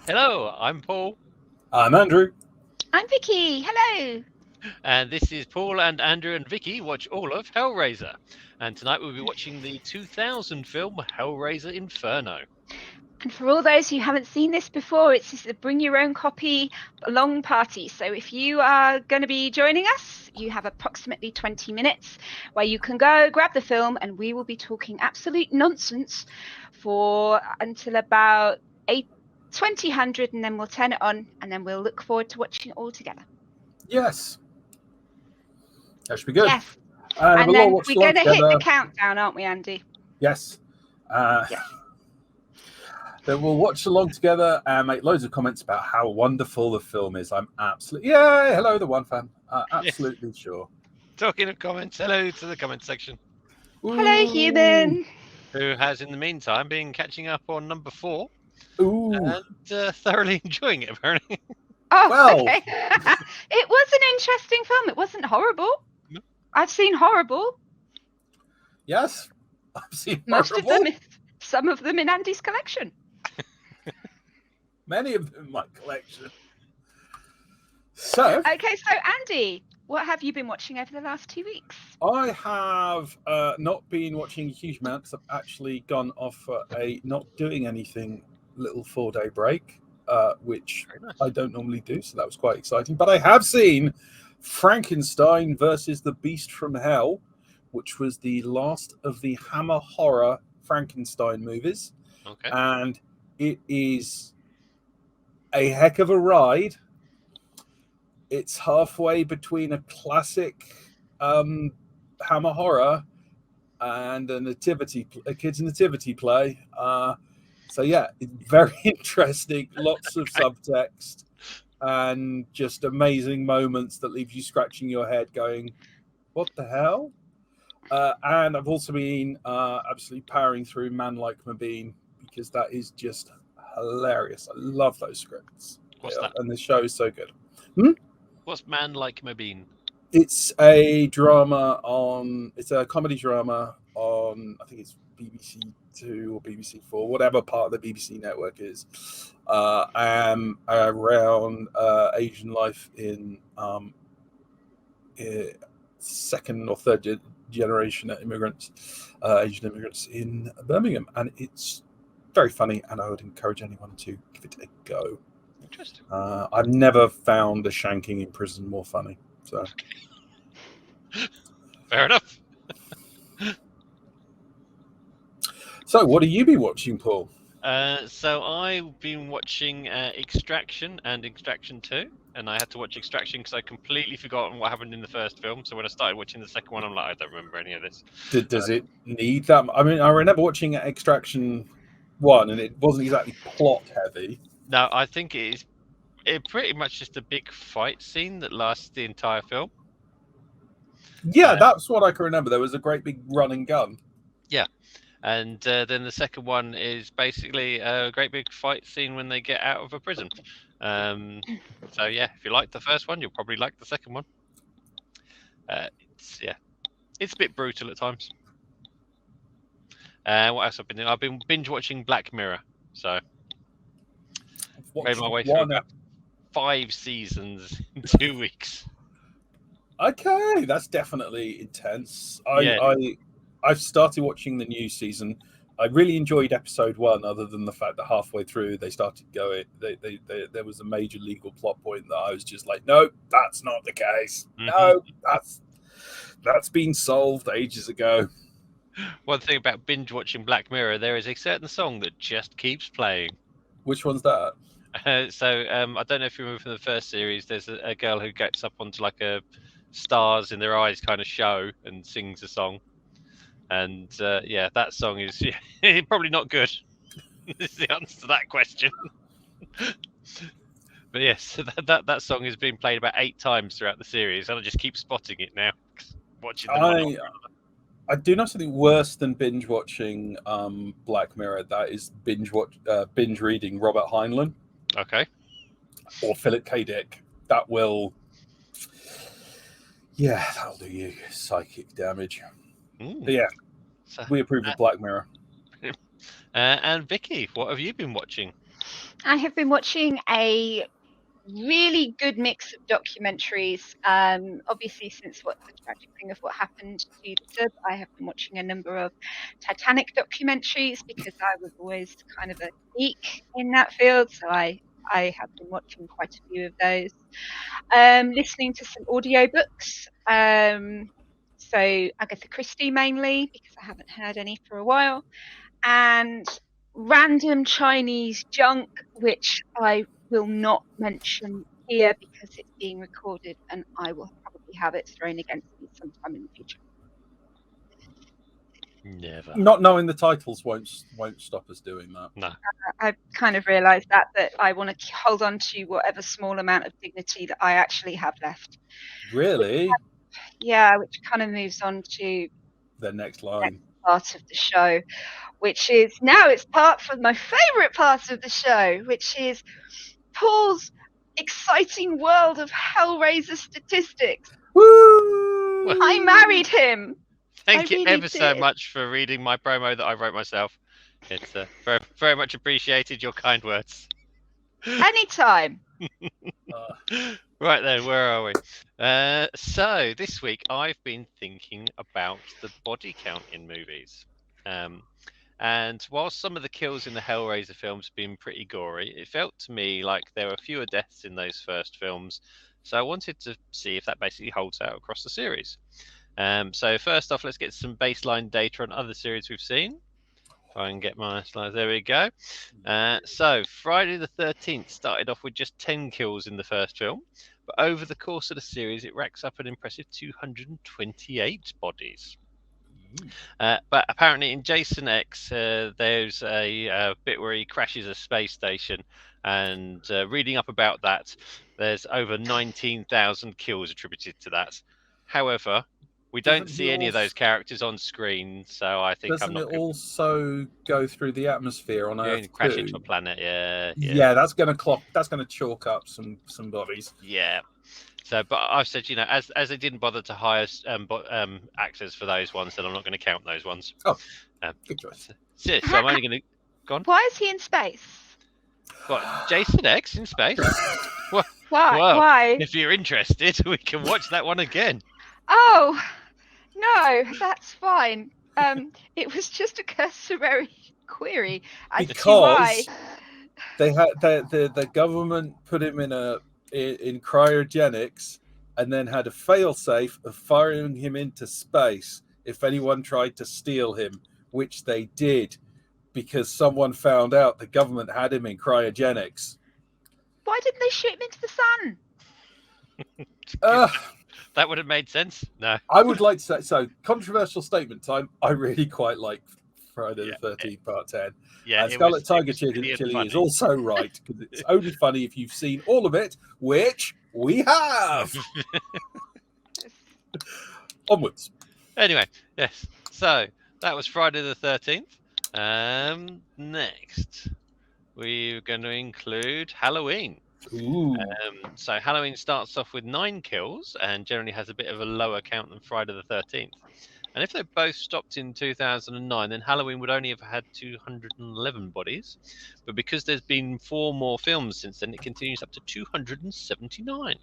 Hello, I'm Paul, I'm Andrew. I'm Vicky. Hello. and this is Paul and Andrew and Vicky watch all of Hellraiser. And tonight we'll be watching the 2000 film Hellraiser Inferno. And for all those who haven't seen this before, it's just a bring your own copy long party. So if you are going to be joining us, you have approximately 20 minutes where you can go grab the film, and we will be talking absolute nonsense for until about 2000, and then we'll turn it on, and then we'll look forward to watching it all together. Yes. That should be good. Yes. And And we'll all then watch we're along going to hit together. the countdown, aren't we, Andy? Yes. Yeah. Then we'll watch along together and make loads of comments about how wonderful the film is. I'm absolutely... Yeah, hello, the one fan. Absolutely sure. Talking of comments, hello to the comment section. Hello, human. Who has, in the meantime, been catching up on number 4 Ooh. and thoroughly enjoying it, apparently. Oh, Well. okay. It was an interesting film. It wasn't horrible. No. I've seen horrible. Yes. I've seen Most horrible. of them, some of them in Andy's collection. Many of them in my collection. So, Okay, so Andy, what have you been watching over the last 2 weeks? I have not been watching a huge amount because I've actually gone off for a not doing anything little 4-day break, which Very nice. I don't normally do. So that was quite exciting. But I have seen Frankenstein versus the Beast from Hell, which was the last of the Hammer Horror Frankenstein movies. Okay. And it is a heck of a ride. It's halfway between a classic Hammer Horror and a kids' nativity play. So yeah, it's very interesting. Lots of subtext and just amazing moments that leave you scratching your head, going, "What the hell?" And I've also been absolutely powering through Man Like Mabine because that is just hilarious. I love those scripts. What's that? And the show is so good. What's Man Like Mabine? It's a drama on. It's a comedy drama on. I think it's BBC Two or BBC Four, whatever part of the BBC network is, around Asian life in second or third generation immigrants, Asian immigrants in Birmingham, and it's very funny. And I would encourage anyone to give it a go. Interesting. I've never found a shanking in prison more funny. So. Fair enough. So, what have you been watching, Paul? So I've been watching Extraction and Extraction 2, and I had to watch Extraction because I completely forgotten what happened in the first film. So when I started watching the second one, I'm like, I don't remember any of this. Does it need that? I mean, I remember watching Extraction 1, and it wasn't exactly plot heavy. No, I think it pretty much just a big fight scene that lasts the entire film. Yeah, that's what I can remember. There was a great big running gun. Yeah. And then the second one is basically a great big fight scene when they get out of a prison. So yeah, if you like the first one, you'll probably like the second one. It's a bit brutal at times. What else I've been doing? I've been binge watching Black Mirror. So made my way through about 5 seasons in 2 weeks. Okay, that's definitely intense. Yeah. I've started watching the new season. I really enjoyed episode 1, other than the fact that halfway through they started going. There was a major legal plot point that I was just like, no, that's not the case. Mm-hmm. No, that's been solved ages ago. One thing about binge watching Black Mirror, there is a certain song that just keeps playing. Which one's that? I don't know if you remember from the first series. There's a girl who gets up onto like a stars in their eyes kind of show and sings a song. And that song is probably not good. Is the answer to that question. But yes, that song has been played about 8 times throughout the series, and I just keep spotting it now. Watching I do know something worse than binge watching Black Mirror. That is binge reading Robert Heinlein. Okay. Or Philip K. Dick. That will. Yeah, that'll do you psychic damage. But yeah, we approve of Black Mirror. And Vicky, what have you been watching? I have been watching a really good mix of documentaries. Obviously, since what the tragic thing of what happened to the sub, I have been watching a number of Titanic documentaries because I was always kind of a geek in that field. So I have been watching quite a few of those. Listening to some audiobooks. So Agatha Christie mainly because I haven't heard any for a while, and random Chinese junk, which I will not mention here because it's being recorded and I will probably have it thrown against me sometime in the future. Never. Not knowing the titles won't stop us doing that. No. I've kind of realised that I want to hold on to whatever small amount of dignity that I actually have left. Really? Yeah, which kind of moves on to The next line. Part of the show, which is now it's part for my favourite part of the show, which is Paul's exciting world of Hellraiser statistics. Woo! I married him. Thank you really ever so did. much for reading my promo that I wrote myself. It's very, very much appreciated, your kind words. Anytime. Right then, where are we? So this week I've been thinking about the body count in movies. And whilst some of the kills in the Hellraiser films have been pretty gory, it felt to me like there were fewer deaths in those first films. So I wanted to see if that basically holds out across the series. So first off, let's get some baseline data on other series we've seen. If I can get my slides, there we go. So Friday the 13th started off with just 10 kills in the first film, but over the course of the series, it racks up an impressive 228 bodies. But apparently in Jason X, there's a bit where he crashes a space station, and reading up about that, there's over 19,000 kills attributed to that. However, we don't see any of those characters on screen, so I think Doesn't it also go through the atmosphere on Earth crash too? into a planet? Yeah. Yeah, that's going to chalk up some bodies. Yeah. So, but I've said, as they didn't bother to hire actors for those ones, then I'm not going to count those ones. Oh, good choice. So I'm only going to go on. Why is he in space? What, Jason X in space? Why? Well, Why? if you're interested, we can watch that one again. Oh, no, that's fine. It was just a cursory query as to why. They had the government put him in cryogenics, and then had a failsafe of firing him into space if anyone tried to steal him, which they did, because someone found out the government had him in cryogenics. Why didn't they shoot him into the sun? That would have made sense. No. I would like to say, so controversial statement time. I really quite like Friday the 13th Part 10. Yeah, Scarlet Tiger Chili is also right, because it's only funny if you've seen all of it, which we have. Onwards. Anyway, yes. So that was Friday the 13th. Next, we're going to include Halloween. Ooh. So Halloween starts off with 9 kills and generally has a bit of a lower count than Friday the 13th. And if they both stopped in 2009, then Halloween would only have had 211 bodies. But because there's been 4 more films since then, it continues up to 279.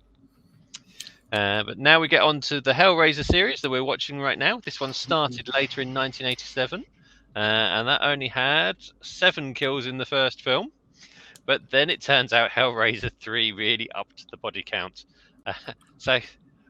But now we get on to the Hellraiser series that we're watching right now. This one started later in 1987, and that only had 7 kills in the first film. But then it turns out Hellraiser 3 really upped the body count. So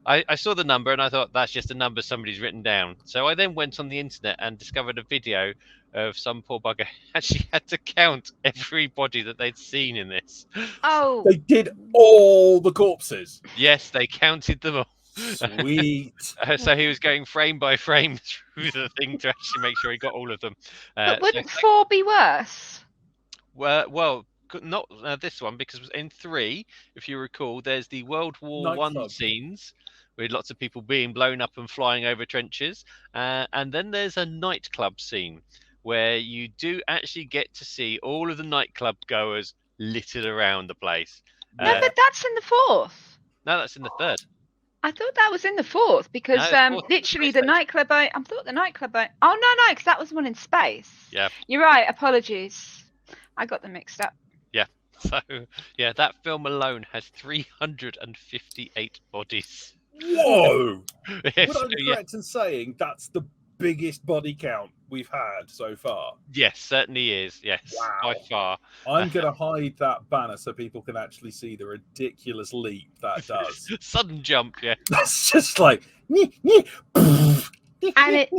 I saw the number and I thought that's just a number somebody's written down. So I then went on the internet and discovered a video of some poor bugger actually had to count every body that they'd seen in this. Oh. They did all the corpses. Yes, they counted them all. Sweet. So he was going frame by frame through the thing to actually make sure he got all of them. But wouldn't 4 be worse? Well, not this one, because in 3, if you recall, there's the World War One scenes with lots of people being blown up and flying over trenches, and then there's a nightclub scene where you do actually get to see all of the nightclub goers littered around the place. No, but that's in the 4th. No, that's in the 3rd. I thought that was in the 4th because literally the nightclub. I thought the nightclub. Oh no, because that was one in space. Yeah, you're right. Apologies, I got them mixed up. Yeah, So, yeah, that film alone has 358 bodies. Whoa! Yes, Would I be correct in saying that's the biggest body count we've had so far? yes, certainly is. Yes, by Wow. far. I'm going to hide that banner so people can actually see the ridiculous leap that does. Sudden jump, yeah. That's just like... And it,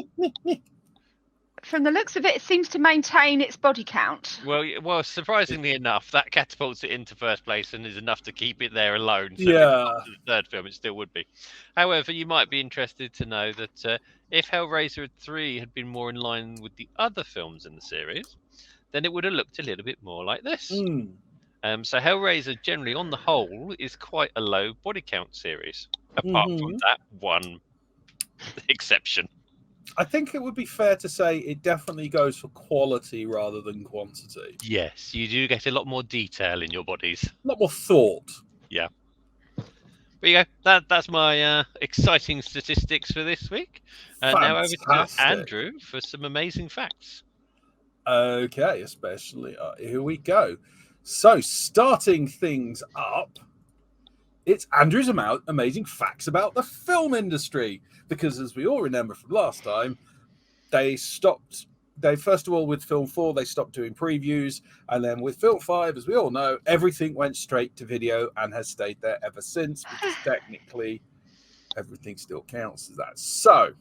from the looks of it, it seems to maintain its body count. Well, surprisingly enough, that catapults it into first place and is enough to keep it there alone. So Yeah. after the third film, it still would be. However, you might be interested to know that if Hellraiser 3 had been more in line with the other films in the series, then it would have looked a little bit more like this. So Hellraiser, generally, on the whole, is quite a low body count series, apart from that one exception. I think it would be fair to say it definitely goes for quality rather than quantity. Yes, you do get a lot more detail in your bodies. A lot more thought. Yeah. There you go. That's my exciting statistics for this week. Now over to Andrew for some amazing facts. Okay, especially here we go. So, starting things up, it's Andrew's amazing facts about the film industry. Because as we all remember from last time, they first of all, with film 4, they stopped doing previews. And then with film 5, as we all know, everything went straight to video and has stayed there ever since, because technically everything still counts as that. So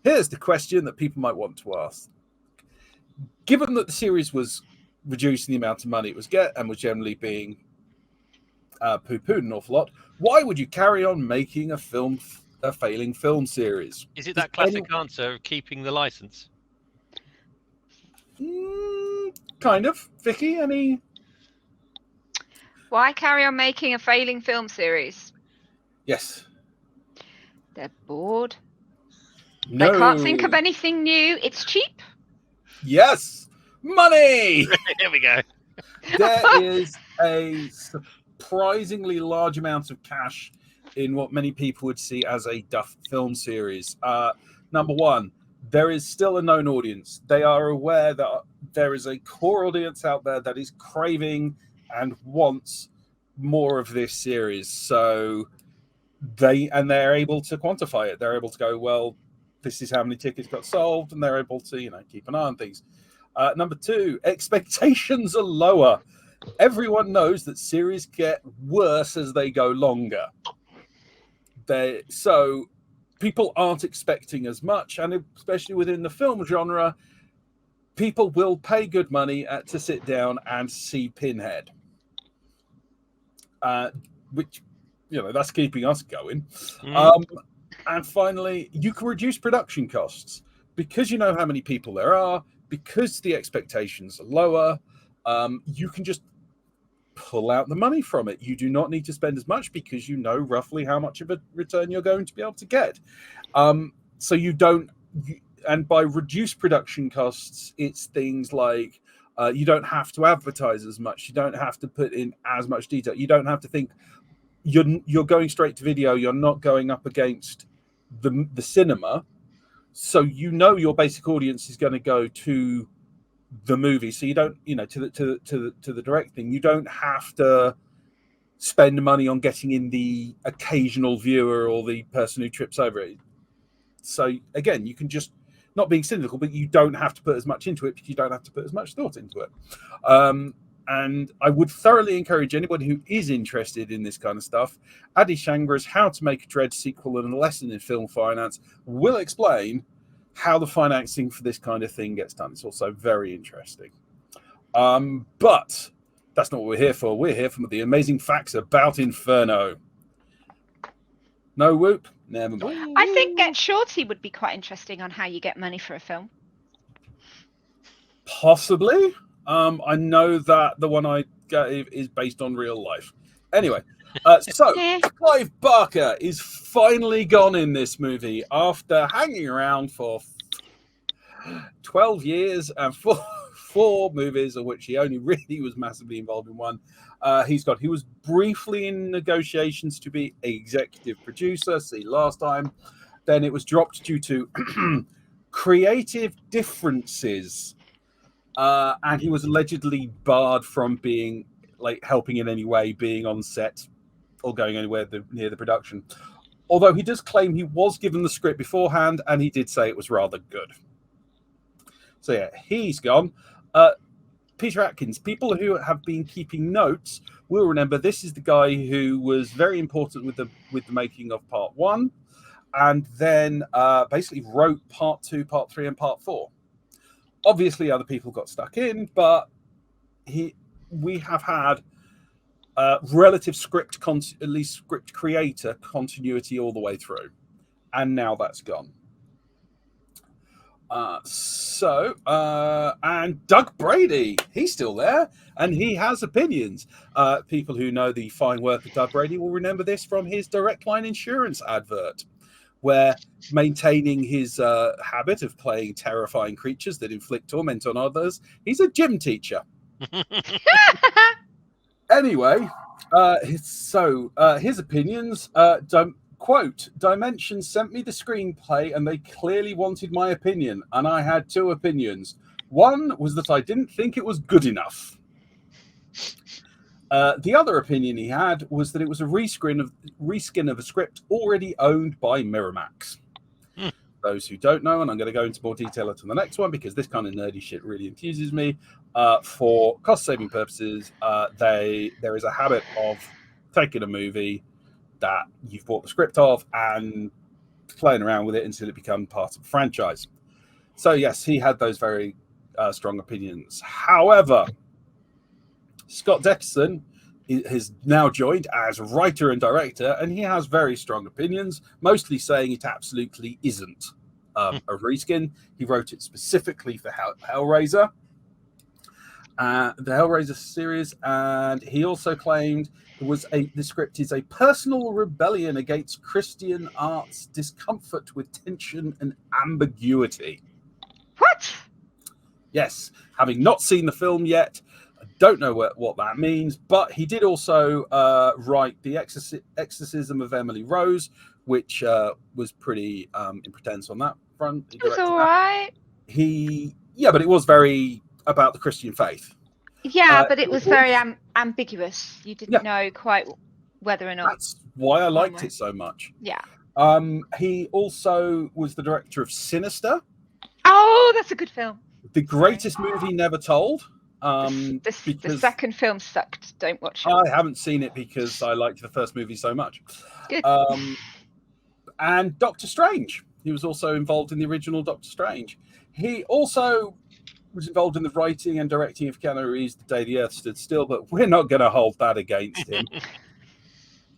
here's the question that people might want to ask. Given that the series was reducing the amount of money it was and was generally being poo-pooed an awful lot, why would you carry on making a failing film series? Is it that classic answer of keeping the license? Kind of. Vicky, any? Why carry on making a failing film series? Yes. They're bored. No. They can't think of anything new. It's cheap. Yes. Money. Here we go. There is a surprisingly large amount of cash in what many people would see as a duff film series. Number one, there is still a known audience. They are aware that there is a core audience out there that is craving and wants more of this series. So they're able to quantify it. They're able to go, well, this is how many tickets got sold, and they're able to, keep an eye on things. Number two, expectations are lower. Everyone knows that series get worse as they go longer. So people aren't expecting as much, and especially within the film genre, people will pay good money to sit down and see Pinhead, which, that's keeping us going. And finally, you can reduce production costs because you know how many people there are, because the expectations are lower. You can just pull out the money from it. You do not need to spend as much because you know roughly how much of a return you're going to be able to get. So you don't, and by reduced production costs, it's things like you don't have to advertise as much. You don't have to put in as much detail. You don't have to think you're going straight to video. You're not going up against the cinema. So your basic audience is going to go to the movie, so you don't, to the direct thing. You don't have to spend money on getting in the occasional viewer or the person who trips over it. So again, you can just, not being cynical, but you don't have to put as much into it because you don't have to put as much thought into it. And I would thoroughly encourage anybody who is interested in this kind of stuff. Adi Shangra's How to Make a Dread Sequel and a Lesson in Film Finance will explain how the financing for this kind of thing gets done. It's also very interesting. But that's not what we're here for. We're here for the amazing facts about Inferno. No whoop? Never mind. I think Get Shorty would be quite interesting on how you get money for a film. Possibly. I know that the one I gave is based on real life. Anyway, so Clive Barker is finally gone in this movie after hanging around for 12 years and four movies, of which he only really was massively involved in one. He was briefly in negotiations to be executive producer, see last time. Then it was dropped due to creative differences. And he was allegedly barred from being like helping in any way, being on set or going anywhere near the production. Although he does claim he was given the script beforehand, and he did say it was rather good. So yeah, he's gone. Peter Atkins. People who have been keeping notes will remember this is the guy who was very important with the making of Part 1, and then basically wrote Part 2, Part 3, and Part 4. Obviously, other people got stuck in, but we have had relative script creator continuity all the way through, and now that's gone. And Doug Brady, he's still there, and he has opinions. People who know the fine work of Doug Brady will remember this from his Direct Line Insurance advert, where maintaining his habit of playing terrifying creatures that inflict torment on others, he's a gym teacher. Anyway, his opinions, quote, Dimension sent me the screenplay and they clearly wanted my opinion, and I had two opinions. One was that I didn't think it was good enough. The other opinion he had was that it was a reskin of a script already owned by Miramax. Those who don't know, and I'm going to go into more detail into the next one because this kind of nerdy shit really enthuses me. For cost-saving purposes, there is a habit of taking a movie that you've bought the script of and playing around with it until it becomes part of a franchise. So yes, he had those very strong opinions. However, Scott Derrickson has now joined as writer and director, and he has very strong opinions, mostly saying it absolutely isn't a reskin. He wrote it specifically for Hellraiser, the Hellraiser series, and he also claimed the script is a personal rebellion against Christian art's discomfort with tension and ambiguity. What? Yes, having not seen the film yet, I don't know what that means, but he did also write The Exorcism of Emily Rose, which was pretty intense on that front. It was all right. But it was very about the Christian faith. Yeah, but it was very ambiguous. You didn't know quite whether or not. That's why I liked it so much. Yeah. He also was the director of Sinister. Oh, that's a good film. The greatest movie never told. The second film sucked. Don't watch it. I haven't seen it because I liked the first movie so much. Good. And Doctor Strange. He was also involved in the original Doctor Strange. He also was involved in the writing and directing of Keanu Reeves' The Day the Earth Stood Still, but we're not going to hold that against him.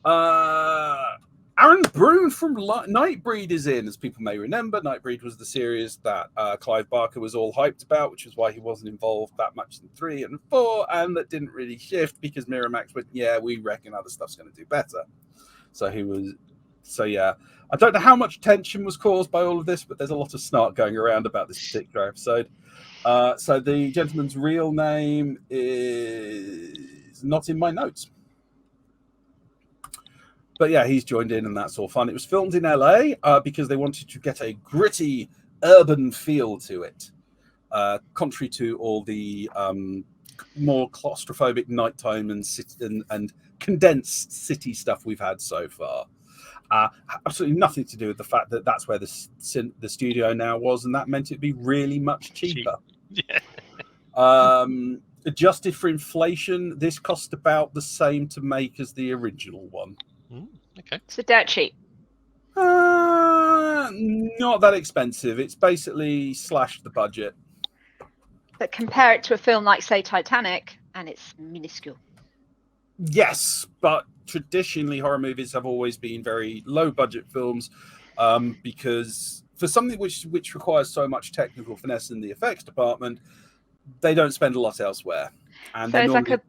Aaron Brune from Nightbreed is in, as people may remember. Nightbreed was the series that Clive Barker was all hyped about, which is why he wasn't involved that much in 3 and 4, and that didn't really shift because Miramax went, yeah, we reckon other stuff's going to do better. So yeah. I don't know how much tension was caused by all of this, but there's a lot of snark going around about this particular episode. So the gentleman's real name is not in my notes. But yeah, he's joined in and that's all fun. It was filmed in LA because they wanted to get a gritty urban feel to it, contrary to all the more claustrophobic nighttime and condensed city stuff we've had so far. Absolutely nothing to do with the fact that that's where the studio now was, and that meant it'd be really much cheaper. Yeah. Adjusted for inflation, this cost about the same to make as the original one. Okay. So dirt cheap. Not that expensive. It's basically slashed the budget. But compare it to a film like, say, Titanic, and it's minuscule. Yes, but traditionally horror movies have always been very low budget films because for something which requires so much technical finesse in the effects department, they don't spend a lot elsewhere. And so it's normally... like a...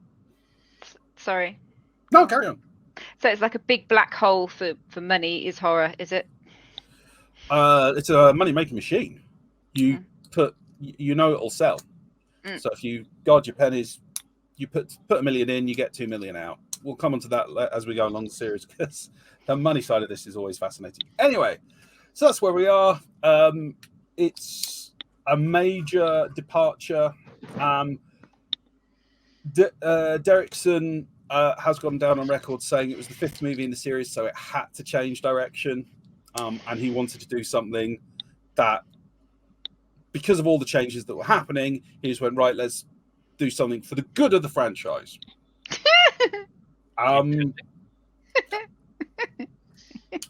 Sorry. No, carry on. So it's like a big black hole for money is horror, is it? It's a money-making machine. You it'll sell. So if you guard your pennies, you put $1 million in, you get $2 million out. We'll come on to that as we go along the series because the money side of this is always fascinating. Anyway, so that's where we are. It's a major departure. Derrickson has gone down on record saying it was the 5th movie in the series, so it had to change direction, and he wanted to do something that, because of all the changes that were happening, he just went, right, let's do something for the good of the franchise.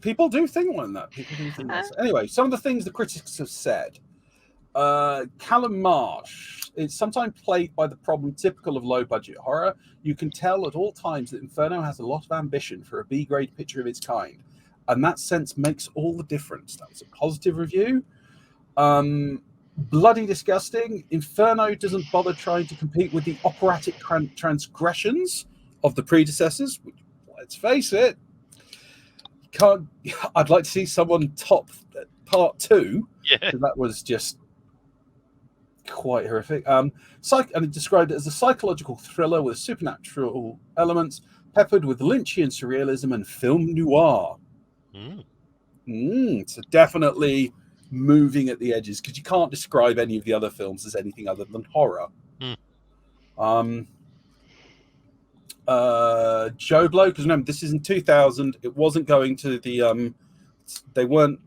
People do think like that. People do think that. Anyway, some of the things the critics have said. Callum Marsh. It's sometimes plagued by the problem typical of low-budget horror. You can tell at all times that Inferno has a lot of ambition for a B-grade picture of its kind, and that sense makes all the difference. That was a positive review. Bloody disgusting. Inferno doesn't bother trying to compete with the operatic transgressions of the predecessors. Which, let's face it, I'd like to see someone top part 2. Yeah, that was just quite horrific. And it described it as a psychological thriller with supernatural elements, peppered with Lynchian surrealism and film noir. So definitely moving at the edges, because you can't describe any of the other films as anything other than horror. Joe Blow, because remember, this is in 2000. It wasn't going to the they weren't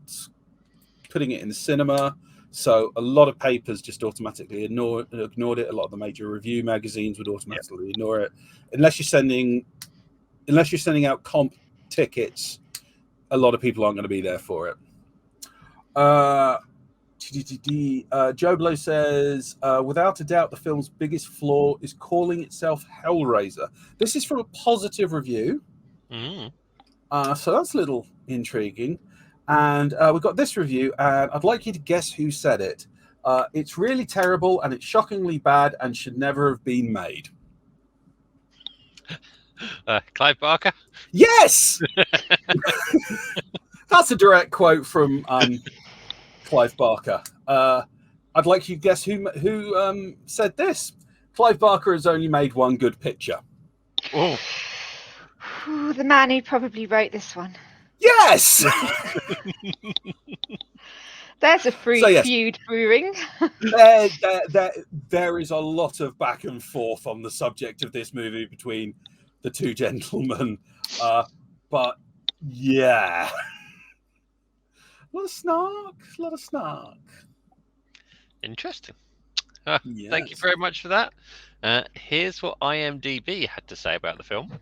putting it in the cinema, so a lot of papers just automatically ignored it. A lot of the major review magazines would automatically ignore it, unless you're sending out comp tickets. A lot of people aren't going to be there for it. Joe Blow says, without a doubt, the film's biggest flaw is calling itself Hellraiser. This is from a positive review. So that's a little intriguing. And we've got this review, and I'd like you to guess who said it. It's really terrible, and it's shockingly bad, and should never have been made. Clive Barker? Yes! That's a direct quote from Clive Barker. I'd like you to guess who said this. Clive Barker has only made one good picture. Oh, the man who probably wrote this one. Yes! There's a feud brewing. There is a lot of back and forth on the subject of this movie between the two gentlemen. But yeah. A lot of snark. interesting. Yes. Thank you very much for that. Here's what IMDb had to say about the film.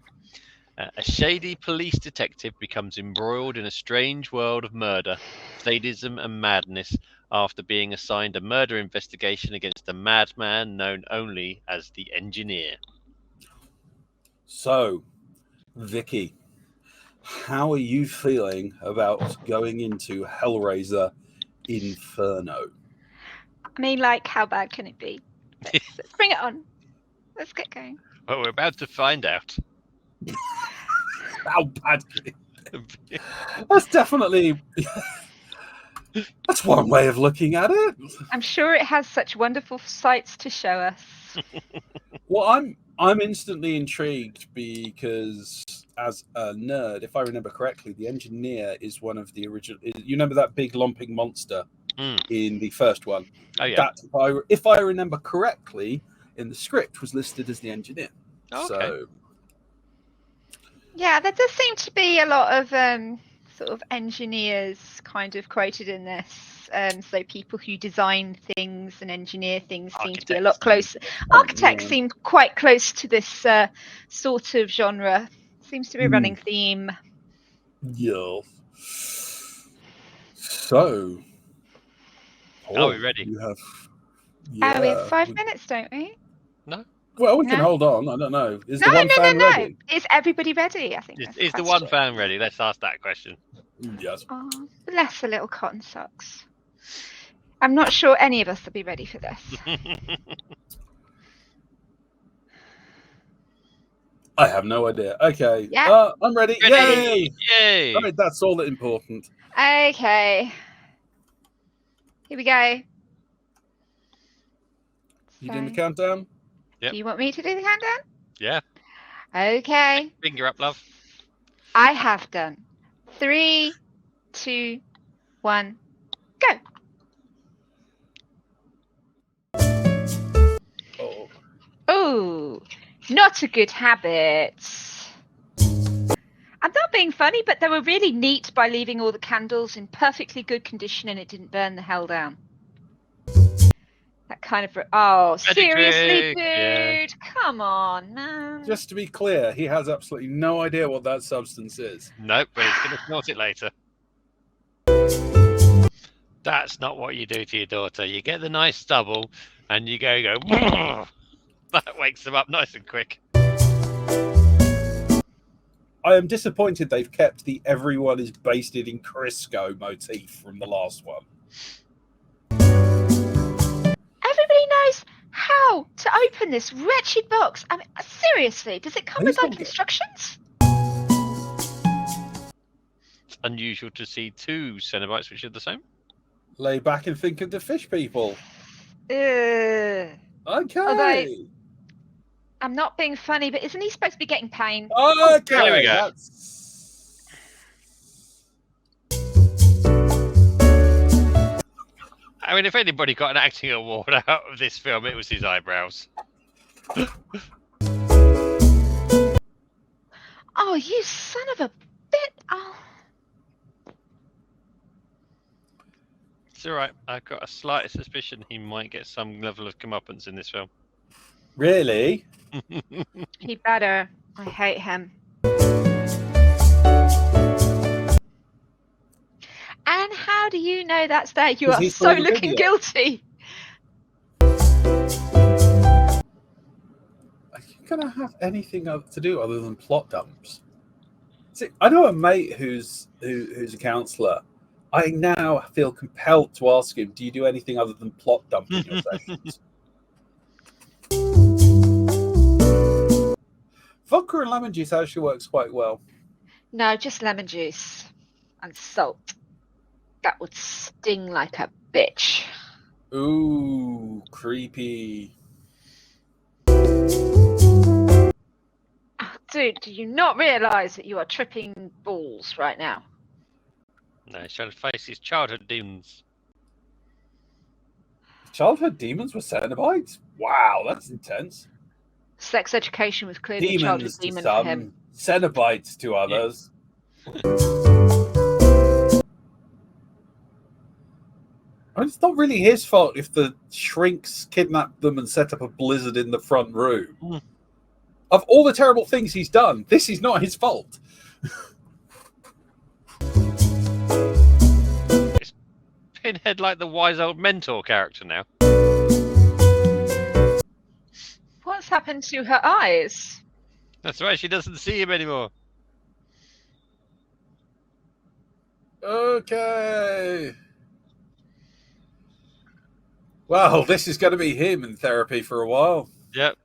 A shady police detective becomes embroiled in a strange world of murder, sadism, and madness after being assigned a murder investigation against a madman known only as the Engineer. So, Vicky, how are you feeling about going into Hellraiser Inferno? I mean, like, how bad can it be? Let's bring it on. Let's get going. Well, we're about to find out. How bad can it be? That's definitely... That's one way of looking at it. I'm sure it has such wonderful sights to show us. Well, I'm instantly intrigued because, as a nerd, if I remember correctly, the Engineer is one of the original... You remember that big lumping monster in the first one? Oh, yeah. That, if I remember correctly, in the script was listed as the Engineer. Okay. So... Yeah, there does seem to be a lot of sort of engineers kind of quoted in this. So people who design things and engineer things seem to be a lot closer. Architects seem quite close to this sort of genre. Seems to be a running theme. Yeah. So... Are we ready? You have... Yeah. We have 5 minutes, don't we? No. Well, we can hold on. I don't know. Is the No. ready? Is everybody ready? I think. Is the one fan ready? Let's ask that question. Yes. Oh, bless the little cotton socks. I'm not sure any of us will be ready for this. I have no idea. Okay. Yeah. I'm ready. Ready. Yay! Yay! Right, that's all important. Okay. Here we go. You doing the countdown? Yep. Do you want me to do the countdown? Yeah. Okay. Finger up, love. I have done. 3, 2, 1, go. Oh. Oh, Not a good habit. I'm not being funny, but they were really neat by leaving all the candles in perfectly good condition and it didn't burn the hell down. That kind of... Oh, seriously, dude? Yeah. Come on, man. Just to be clear, he has absolutely no idea what that substance is. Nope, but he's going to snort it later. That's not what you do to your daughter. You get the nice stubble and you go, that wakes them up nice and quick. I am disappointed they've kept the everyone is basted in Crisco motif from the last one. Everybody knows how to open this wretched box. I mean, seriously, does it come with like instructions? It's unusual to see two Cenobites which are the same. Lay back and think of the fish people. Okay. Okay. I'm not being funny, but isn't he supposed to be getting pain? Okay. There we go. I mean, if anybody got an acting award out of this film, it was his eyebrows. Oh, you son of a bit! Oh. It's all right. I've got a slight suspicion he might get some level of comeuppance in this film. Really? He better. I hate him. And how do you know that's there? You are so looking guilty. Are you going to have anything to do other than plot dumps? See, I know a mate who's a counsellor. I now feel compelled to ask him, do you do anything other than plot dump in your sessions? Vodka and lemon juice actually works quite well. No, just lemon juice and salt. That would sting like a bitch. Ooh, creepy. Oh, dude, do you not realise that you are tripping balls right now? No, he's trying to face his childhood demons. Childhood demons were Cenobites? Wow, that's intense. Sex education was clearly a childhood demon for him. Cenobites to others. Yeah. I mean, it's not really his fault if the shrinks kidnapped them and set up a blizzard in the front room. Mm. Of all the terrible things he's done, this is not his fault. Is Pinhead like the wise old mentor character now? What's happened to her eyes? That's right, she doesn't see him anymore. Okay. Well, this is going to be him in therapy for a while. Yep.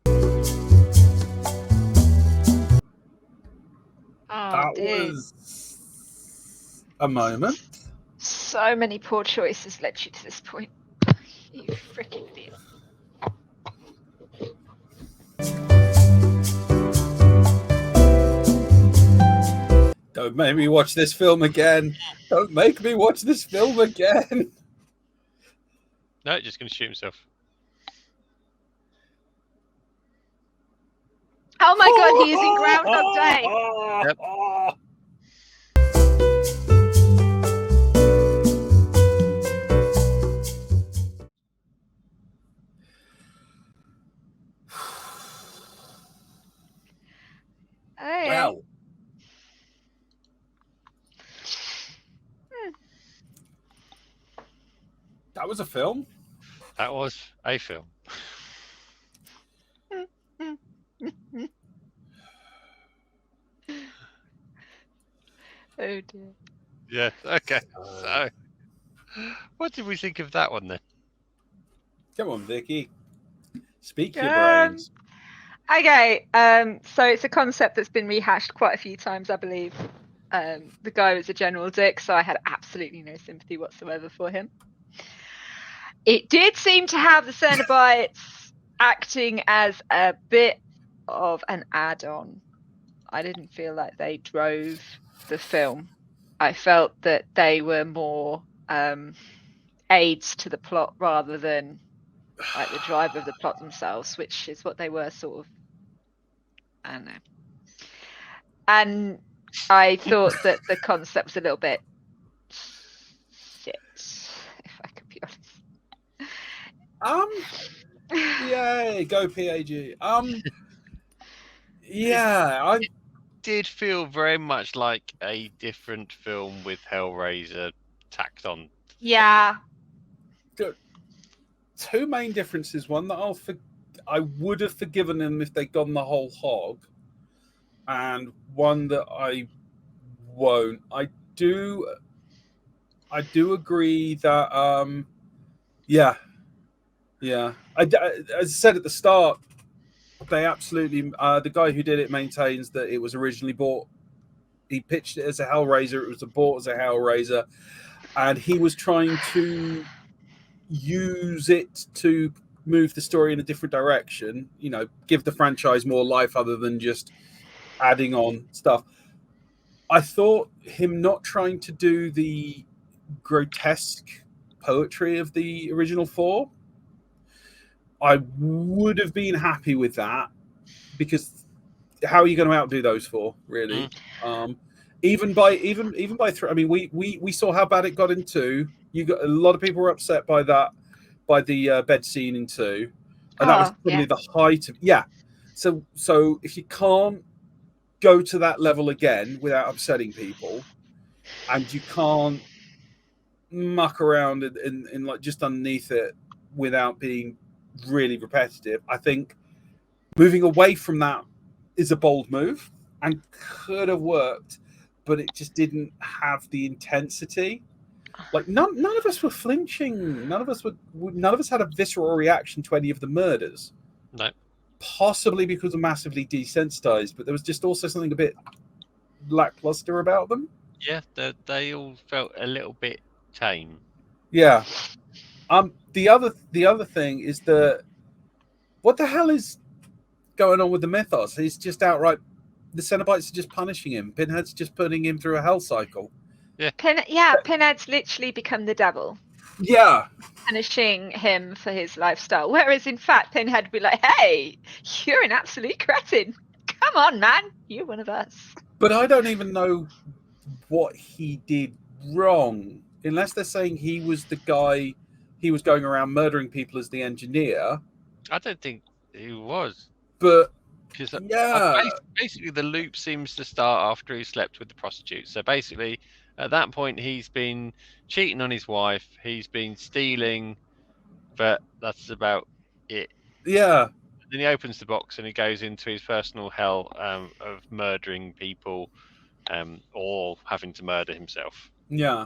That was a moment. So many poor choices led you to this point. You freaking idiot. Don't make me watch this film again. Don't make me watch this film again. No, just going to shoot himself. Oh my god, he is in Groundhog Day. Yep. Hey. Well. That was a film? That was a film. Oh dear. Yes, okay. So, what did we think of that one then? Come on, Vicky. Speak your brains. Okay, so it's a concept that's been rehashed quite a few times, I believe. The guy was a general dick, so I had absolutely no sympathy whatsoever for him. It did seem to have the Cenobites acting as a bit of an add-on. I didn't feel like they drove the film. I felt that they were more aids to the plot rather than like the driver of the plot themselves, which is what they were sort of I know. And I thought that the concept was a little bit shit, if I could be honest. Yay, go PAG. Yeah, I did feel very much like a different film with Hellraiser tacked on. Yeah. Two main differences. One that I would have forgiven them if they'd gone the whole hog, and one that I won't. I do agree that yeah. As I said at the start, they absolutely the guy who did it maintains that it was originally bought. He pitched it as a Hellraiser. It was bought as a Hellraiser, and he was trying to use it to move the story in a different direction. You know, give the franchise more life other than just adding on stuff. I thought him not trying to do the grotesque poetry of the original four, I would have been happy with that, because how are you going to outdo those four, really? Even by three. I mean, we saw how bad it got in 2. You got a lot of people were upset by that, by the bed scene in 2, and that was probably the height of So if you can't go to that level again without upsetting people, and you can't muck around in like just underneath it without being really repetitive, I think moving away from that is a bold move and could have worked, but it just didn't have the intensity. Like none of us were flinching. None of us had a visceral reaction to any of the murders. No. Possibly because we're massively desensitized, but there was just also something a bit lackluster about them. Yeah, they all felt a little bit tame. Yeah. The other thing is that what the hell is going on with the mythos? He's just outright, the Cenobites are just punishing him. Pinhead's just putting him through a hell cycle. Yeah. Pinhead's literally become the devil. Yeah. Punishing him for his lifestyle. Whereas in fact, Pinhead would be like, hey, you're an absolute cretin. Come on, man. You're one of us. But I don't even know what he did wrong, unless they're saying he was the guy, he was going around murdering people as the engineer. I don't think he was. But because yeah, basically the loop seems to start after he slept with the prostitute. So basically, at that point, he's been cheating on his wife. He's been stealing, but that's about it. Yeah. Then he opens the box and he goes into his personal hell of murdering people, or having to murder himself. Yeah.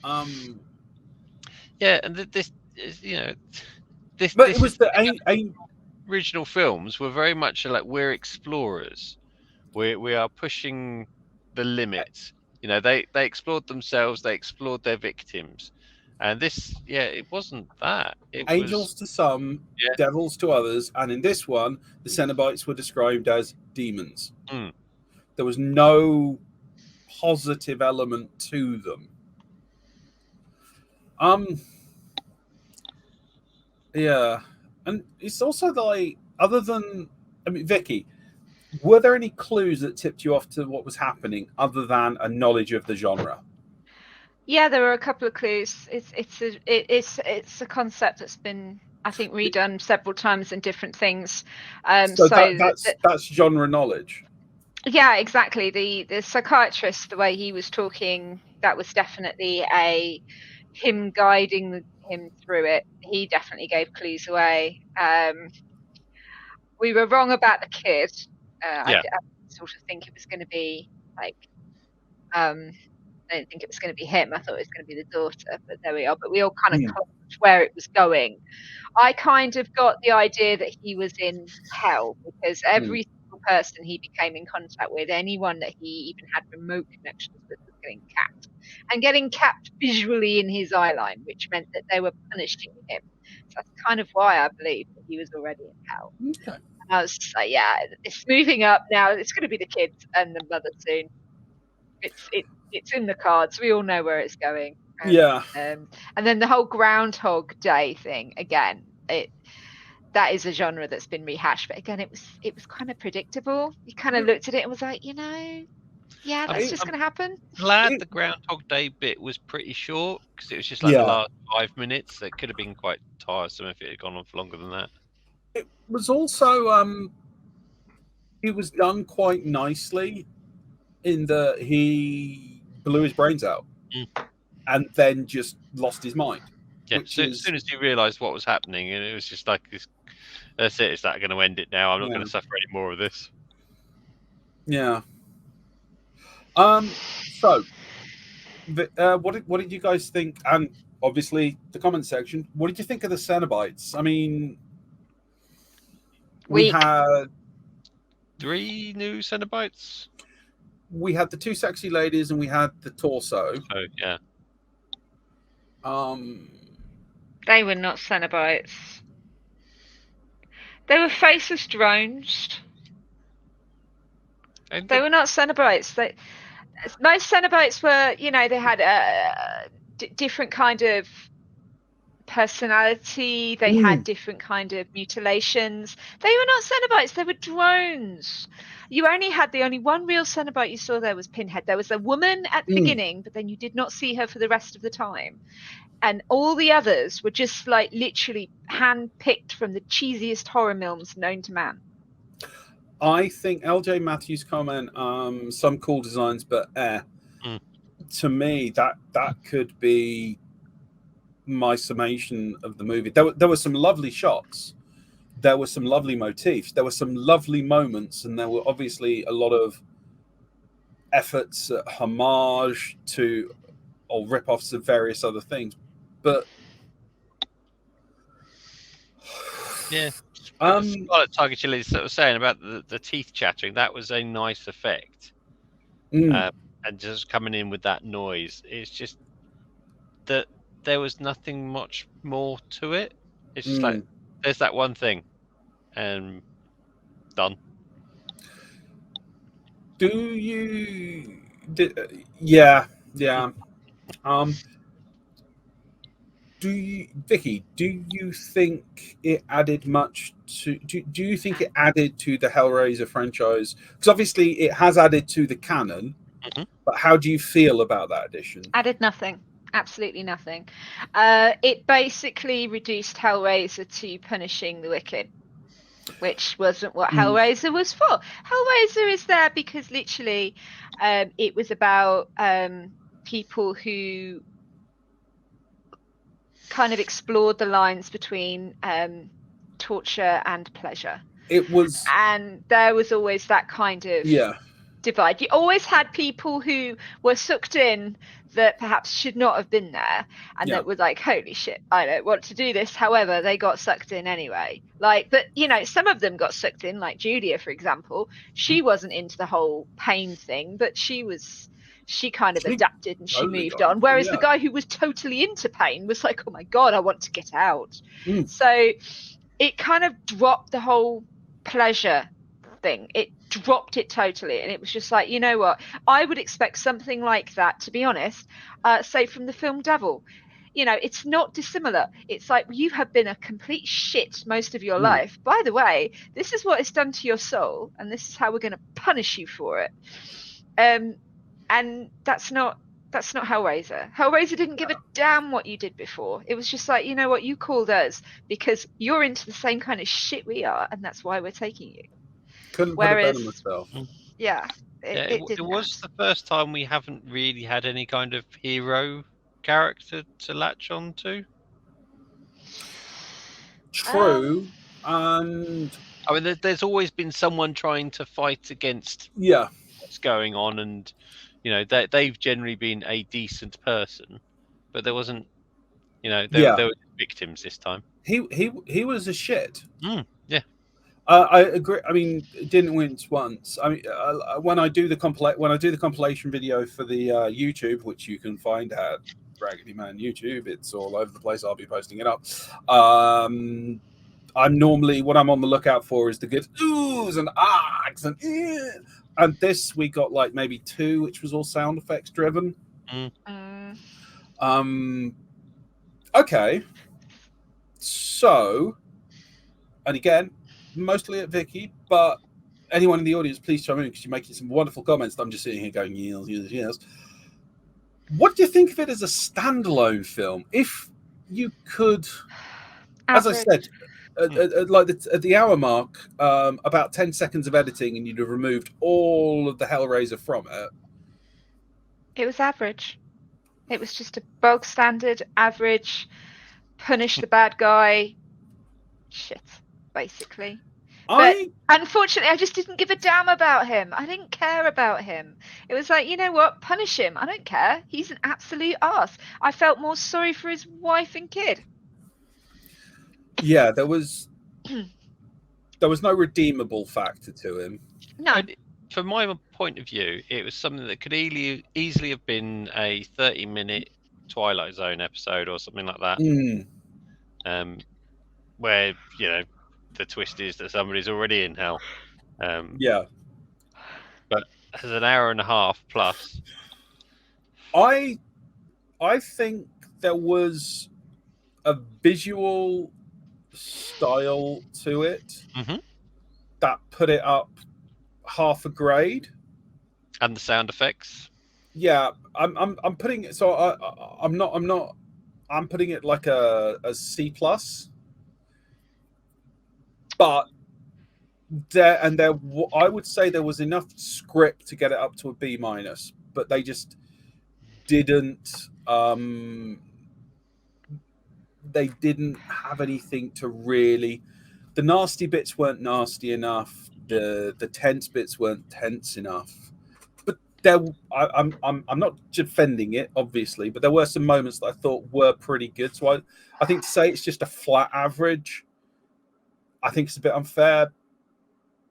Yeah, and this is, you know, this. But this it was the original films were very much like, we're explorers. We are pushing the limits. You know, they explored themselves. They explored their victims. And this, it wasn't that. It angels was, to some, devils to others, and in this one, the Cenobites were described as demons. There was no positive element to them. Yeah, and it's also like, other than, I mean, Vicky, were there any clues that tipped you off to what was happening other than a knowledge of the genre? Yeah, there were a couple of clues. It's a concept that's been, I think, redone several times in different things. So that's genre knowledge. Yeah, exactly. The psychiatrist, the way he was talking, that was definitely him guiding him through it. He definitely gave clues away. We were wrong about the kid. I sort of think it was going to be like, I didn't think it was going to be him. I thought it was going to be the daughter, but there we are. But we all kind of clocked where it was going. I kind of got the idea that he was in hell, because every single person he became in contact with, anyone that he even had remote connections with, was getting capped. And getting capped visually in his eye line, which meant that they were punishing him. So that's kind of why I believe that he was already in hell. Okay. And I was just like, yeah, it's moving up now. It's going to be the kids and the mother soon. It's in the cards. We all know where it's going. And, and then the whole Groundhog Day thing again. that is a genre that's been rehashed. But again, it was kind of predictable. You kind of looked at it and was like, yeah, that's just going to happen. Glad the Groundhog Day bit was pretty short, because it was just like Yeah. the last 5 minutes. It could have been quite tiresome if it had gone on for longer than that. It was also it was done quite nicely in that he blew his brains out and then just lost his mind. Yeah, as soon as he realised what was happening, and it was just like this. That's it. Is that going to end it now? I'm not going to suffer any more of this. Yeah. So, what did you guys think? And obviously, the comment section. What did you think of the Cenobites? I mean, we had 3 new Cenobites. We had the 2 sexy ladies, and we had the torso. Oh yeah. They were not Cenobites. They were faceless drones. They were not Cenobites. Most Cenobites were, they had a different kind of personality. They had different kind of mutilations. They were not Cenobites. They were drones. You only had the only one real Cenobite you saw there was Pinhead. There was a woman at the beginning, but then you did not see her for the rest of the time. And all the others were just like literally hand-picked from the cheesiest horror films known to man. I think LJ Matthews' comment, some cool designs, but to me, that could be my summation of the movie. There were some lovely shots. There were some lovely motifs. There were some lovely moments, and there were obviously a lot of efforts at homage to or rip-offs of various other things. But yeah, Scarlet Tiger Chili sort of saying about the teeth chattering. That was a nice effect, and just coming in with that noise. It's just that there was nothing much more to it. It's just like there's that one thing, and done. Yeah. Vicky, do you think it added much to? Do you think it added to the Hellraiser franchise? Because obviously it has added to the canon, but how do you feel about that addition? Added nothing. Absolutely nothing. It basically reduced Hellraiser to punishing the wicked, which wasn't what Hellraiser was for. Hellraiser is there because literally it was about people who kind of explored the lines between torture and pleasure. And there was always that kind of divide. You always had people who were sucked in that perhaps should not have been there, and that were like, holy shit, I don't want to do this. However, they got sucked in anyway. But some of them got sucked in, like Julia, for example. She wasn't into the whole pain thing, but she kind of adapted and she moved on. Whereas the guy who was totally into pain was like, oh my God, I want to get out. So it kind of dropped the whole pleasure thing. It dropped it totally, and it was just like, you know what, I would expect something like that, to be honest, say from the film Devil. It's not dissimilar. It's like, you have been a complete shit most of your life. By the way, this is what it's done to your soul, and this is how we're going to punish you for it. And that's not Hellraiser. Hellraiser didn't give a damn what you did before. It was just like, you know what, you called us because you're into the same kind of shit we are, and that's why we're taking you. Couldn't put it better myself. Yeah, it was the first time we haven't really had any kind of hero character to latch on to. True, and I mean, there's always been someone trying to fight against what's going on, and they've generally been a decent person, but there wasn't, there were victims this time. He was a shit. Yeah. I agree. I mean, it didn't wince once. I mean, when I do the compilation video for the YouTube, which you can find at Raggedy Man YouTube, it's all over the place. I'll be posting it up. I'm normally, what I'm on the lookout for is the good oohs and ahs and this we got like maybe 2, which was all sound effects driven. Okay, so and again, mostly at Vicky, but anyone in the audience, please chime in because you're making some wonderful comments. I'm just sitting here going, yes. What do you think of it as a standalone film? If you could, as I said, at the hour mark, about 10 seconds of editing, and you'd have removed all of the Hellraiser from it. It was average. It was just a bog standard, average, punish the bad guy shit, basically. But unfortunately, I just didn't give a damn about him. I didn't care about him. It was like, you know what? Punish him. I don't care. He's an absolute arse. I felt more sorry for his wife and kid. Yeah, there was no redeemable factor to him. No. And from my point of view, it was something that could easily have been a 30-minute Twilight Zone episode or something like that. Where, you know, the twist is that somebody's already in hell. Yeah. But as an hour and a half plus, I think there was a visual style to it that put it up half a grade. And the sound effects. Yeah, I'm putting it. So I'm putting it like a C plus. But I would say there was enough script to get it up to a B minus, but they just didn't. They didn't have anything to really. The nasty bits weren't nasty enough. The tense bits weren't tense enough. But I'm not defending it, obviously, but there were some moments that I thought were pretty good. So I think to say it's just a flat average, I think it's a bit unfair,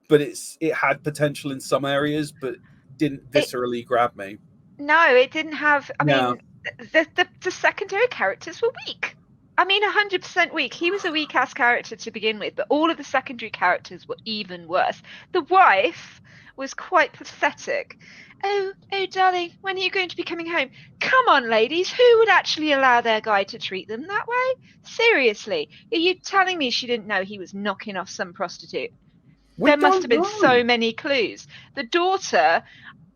but it had potential in some areas, but didn't viscerally grab me. No, it didn't have. I mean, the secondary characters were weak. I mean, 100% weak. He was a weak-ass character to begin with, but all of the secondary characters were even worse. The wife was quite pathetic. Oh, darling, when are you going to be coming home? Come on, ladies. Who would actually allow their guy to treat them that way? Seriously. Are you telling me she didn't know he was knocking off some prostitute? There must have been so many clues. The daughter,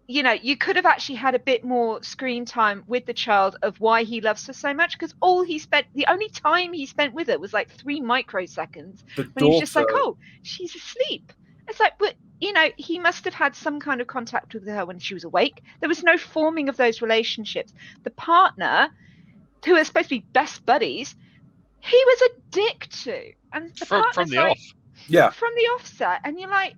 you know, you could have actually had a bit more screen time with the child of why he loves her so much, because the only time he spent with her was like 3 microseconds when he was just like, oh, she's asleep. It's like, but you know, he must have had some kind of contact with her when she was awake. There was no forming of those relationships. The partner, who are supposed to be best buddies, he was a dick to. And the from the off. Yeah. From the offset. And you're like,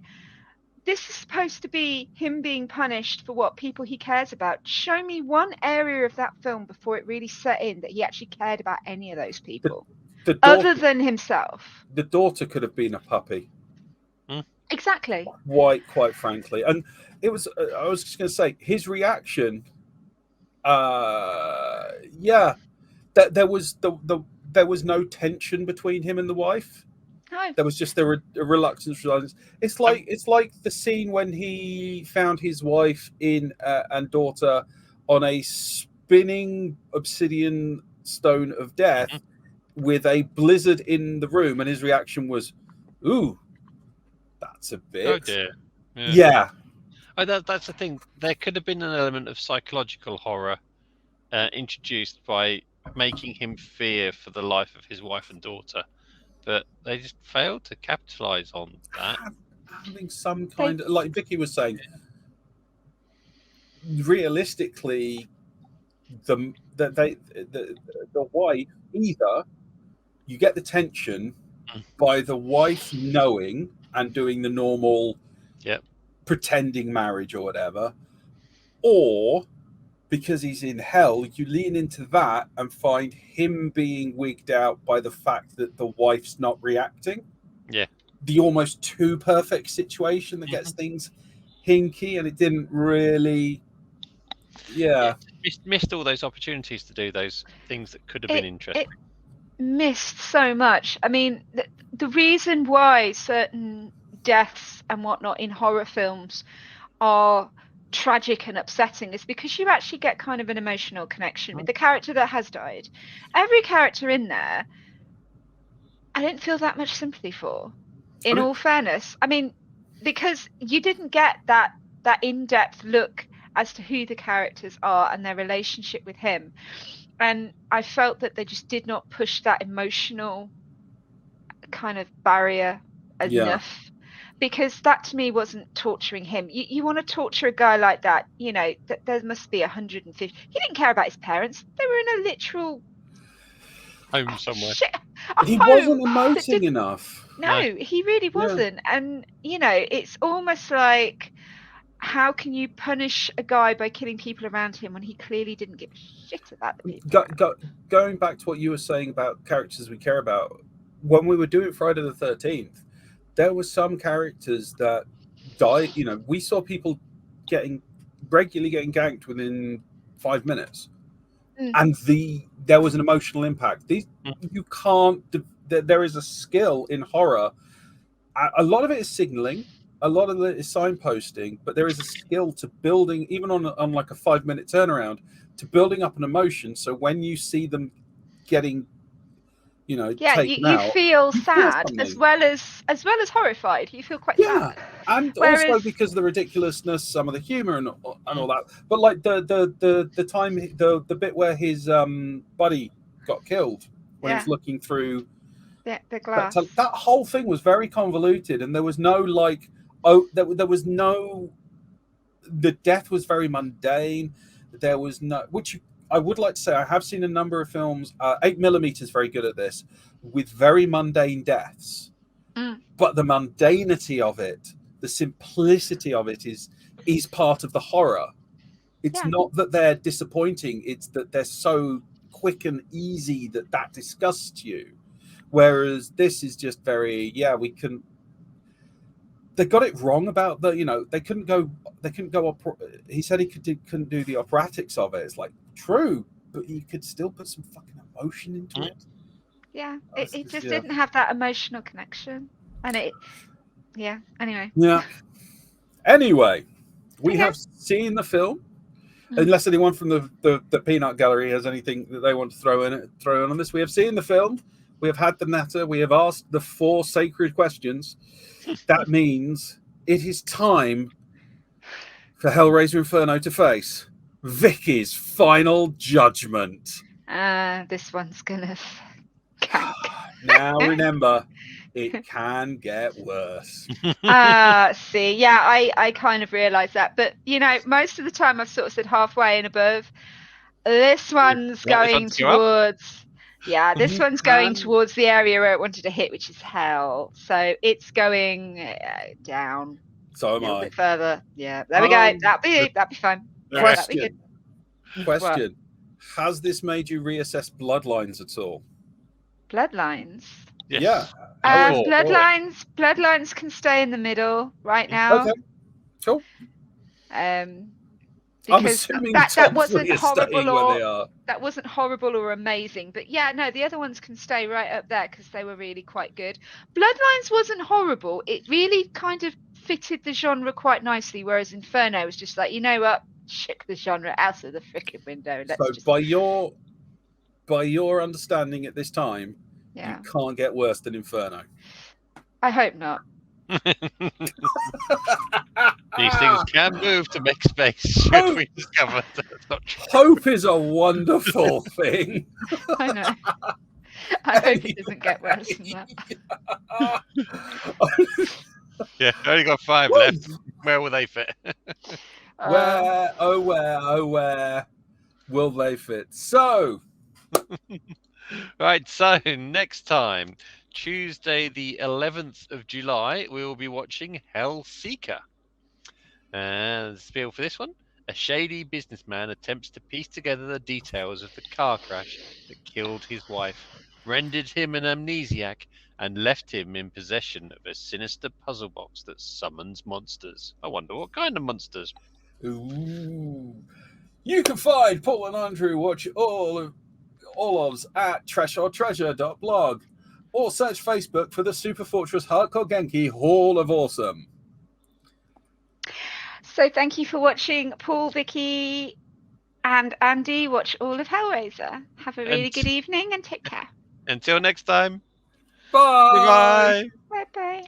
this is supposed to be him being punished for what people he cares about. Show me one area of that film before it really set in that he actually cared about any of those people, other than himself. The daughter could have been a puppy. Exactly. Quite frankly. And it was, I was just going to say, his reaction, there was no tension between him and the wife. No. There was just a reluctance. It's like the scene when he found his wife and daughter on a spinning obsidian stone of death with a blizzard in the room, and his reaction was, "Ooh, that's a bit." Oh dear. Yeah. Oh, that's the thing. There could have been an element of psychological horror introduced by making him fear for the life of his wife and daughter. But they just failed to capitalize on that. Having some kind of, like Vicky was saying, realistically, the wife, either you get the tension by the wife knowing and doing the normal pretending marriage or whatever, or because he's in hell, you lean into that and find him being wigged out by the fact that the wife's not reacting. Yeah. The almost too perfect situation that gets things hinky, and it didn't really. Yeah. Missed all those opportunities to do those things that could have been interesting. It missed so much. I mean, the reason why certain deaths and whatnot in horror films are tragic and upsetting is because you actually get kind of an emotional connection with the character that has died. Every character in there, I didn't feel that much sympathy for. in all fairness. I mean, because you didn't get that in-depth look as to who the characters are and their relationship with him. And I felt that they just did not push that emotional kind of barrier enough, because that to me wasn't torturing him. You want to torture a guy like that, you know, there must be 150. He didn't care about his parents. They were in a literal home somewhere. He wasn't emoting enough. No, he really wasn't. And, you know, it's almost like, how can you punish a guy by killing people around him when he clearly didn't give a shit about the people? Going back to what you were saying about characters we care about, when we were doing Friday the 13th, there were some characters that died. You know, we saw people regularly getting ganked within 5 minutes. And there was an emotional impact. You can't. There is a skill in horror. A lot of it is signaling, a lot of it is signposting, but there is a skill to building, even on like a 5-minute turnaround, to building up an emotion. So when you see them getting, you know, taken out, you feel sad as well as horrified. You feel quite sad. And also because of the ridiculousness, some of the humor and all that. But like the time, the bit where his buddy got killed when he's looking through the glass, that whole thing was very convoluted, and there was no like, there was no. The death was very mundane. There was no, which I would like to say, I have seen a number of films. 8mm is very good at this, with very mundane deaths. But the mundanity of it, the simplicity of it is part of the horror. It's not that they're disappointing, it's that they're so quick and easy that disgusts you. Whereas this is just very, we can. They got it wrong about the, you know, they couldn't go. He said he couldn't do the operatics of it. It's like, true, but you could still put some fucking emotion into it. Yeah, it just didn't have that emotional connection, and anyway. Yeah. Anyway, we have seen the film. Unless anyone from the peanut gallery has anything that they want to throw in on this, we have seen the film. We have had the natter. We have asked the 4 sacred questions. That means it is time for Hellraiser Inferno to face Vicky's final judgment. This one's gonna cank. Now remember, it can get worse. See, I kind of realised that, but you know, most of the time I've sort of said halfway and above. This one's going towards. Yeah, this one's going towards the area where it wanted to hit, which is hell. So it's going down. So am I. A little bit further. Yeah, there we go. That'd be fun. Question. What? Has this made you reassess Bloodlines at all? Bloodlines? Yes. Yeah. Bloodlines can stay in the middle right now. Okay. Cool. Because that wasn't horrible that wasn't horrible or amazing, but the other ones can stay right up there because they were really quite good. Bloodlines wasn't horrible. It really kind of fitted the genre quite nicely, whereas Inferno was just like, you know what, shook the genre out of the freaking window. By your understanding at this time, you can't get worse than Inferno. I hope not. These things can move to make space. Should we discover that's not true? Hope is a wonderful thing. I know. I hope it doesn't get worse than that. Yeah, only got 5 left. Where will they fit? Where will they fit? So, right. So next time, Tuesday, the 11th of July, we will be watching Hellseeker. And the spiel for this one: a shady businessman attempts to piece together the details of the car crash that killed his wife, rendered him an amnesiac, and left him in possession of a sinister puzzle box that summons monsters. I wonder what kind of monsters. Ooh. You can find Paul and Andrew watch all ofs at trashortreasure.blog, or search Facebook for the Super Fortress Hardcore Genki Hall of Awesome. So thank you for watching. Paul, Vicky, and Andy watch all of Hellraiser. Have a really good evening and take care. Until next time. Bye. Bye-bye.